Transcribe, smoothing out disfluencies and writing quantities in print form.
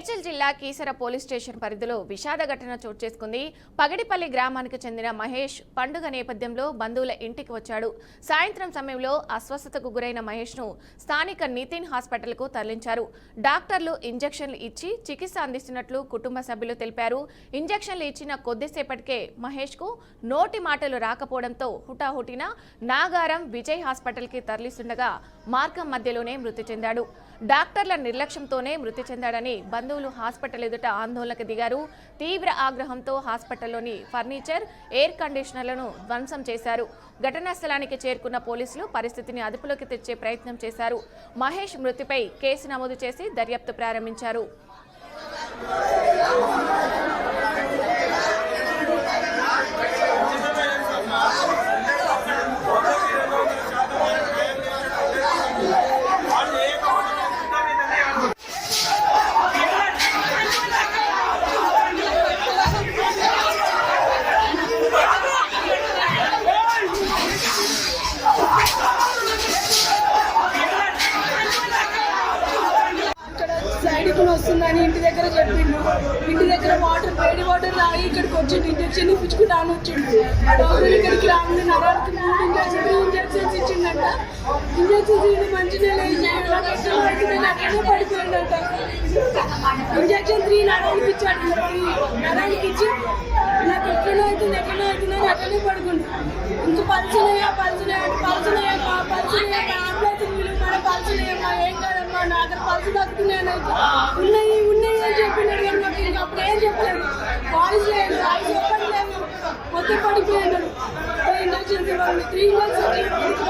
మేడ్చల్ జిల్లా Keesara police station పరిధిలో విషాద ఘటన చోటు చేసుకుంది. పగడిపల్లి గ్రామానికి చెందిన మహేష్ పండుగ నేపథ్యంలో బంధువుల ఇంటికి వచ్చాడు. సాయంత్రం సమయంలో అస్వస్థతకు గురైన మహేష్ ను స్థానిక నితిన్ హాస్పిటల్ కు తరలించారు. డాక్టర్లు ఇంజెక్షన్లు ఇచ్చి చికిత్స అందిస్తున్నట్లు కుటుంబ సభ్యులు తెలిపారు. ఇంజెక్షన్లు ఇచ్చిన కొద్దిసేపటికే మహేష్ కు నోటి మాటలు రాకపోవడంతో హుటాహుటిన నాగారం విజయ్ హాస్పిటల్ కి తరలిస్తుండగా మార్గం మధ్యలోనే మృతి చెందాడు. డాక్టర్ల నిర్లక్ష్యంతోనే మృతి చెందాడని బంధువులు హాస్పిటల్ ఎదుట ఆందోళనకు దిగారు. తీవ్ర ఆగ్రహంతో హాస్పిటల్లోని ఫర్నిచర్, ఎయిర్ కండిషనర్లను ధ్వంసం చేశారు. ఘటనా స్థలానికి చేరుకున్న పోలీసులు పరిస్థితిని అదుపులోకి తెచ్చే ప్రయత్నం చేశారు. మహేష్ మృతిపై కేసు నమోదు చేసి దర్యాప్తు ప్రారంభించారు. వస్తుందని ఇంటి దగ్గర చెప్పిండు. ఇంటి దగ్గర వేడి వాటర్ తాగి ఇక్కడికి వచ్చిండు. ఇంజక్షన్ ఇప్పించుకుంటాను వచ్చిండు. డాక్టర్ ఇక్కడికి రాముడు నరానికి 3 ఇంజక్షన్స్ ఇచ్చిండట. ఇంజక్షన్స్ ఇది మంచిగా అట్లనే పడిపోయిందట. ఇంజక్షన్ 3 నరానికి ఇచ్చాడు. నరానికి ఇచ్చి నాకు ఎట్లనే అవుతుంది అట్లనే పడుకుండు. ఇంకా పలుచున్నాయమ్మా ఏం కాదమ్మా నా దగ్గర పలుసు తగ్గుతున్నాయని ఉన్నాయి అని చెప్పినాడు. కానీ నాకు ఇంకా అప్పుడు ఏం చెప్పలేదు. వాయిస్ లేదు, వాయిస్ ఓపెన్ లేదు, మొత్తం పడిపోయాడు. 3 ఇంజక్షన్స్ 3 ఇంజక్షన్స్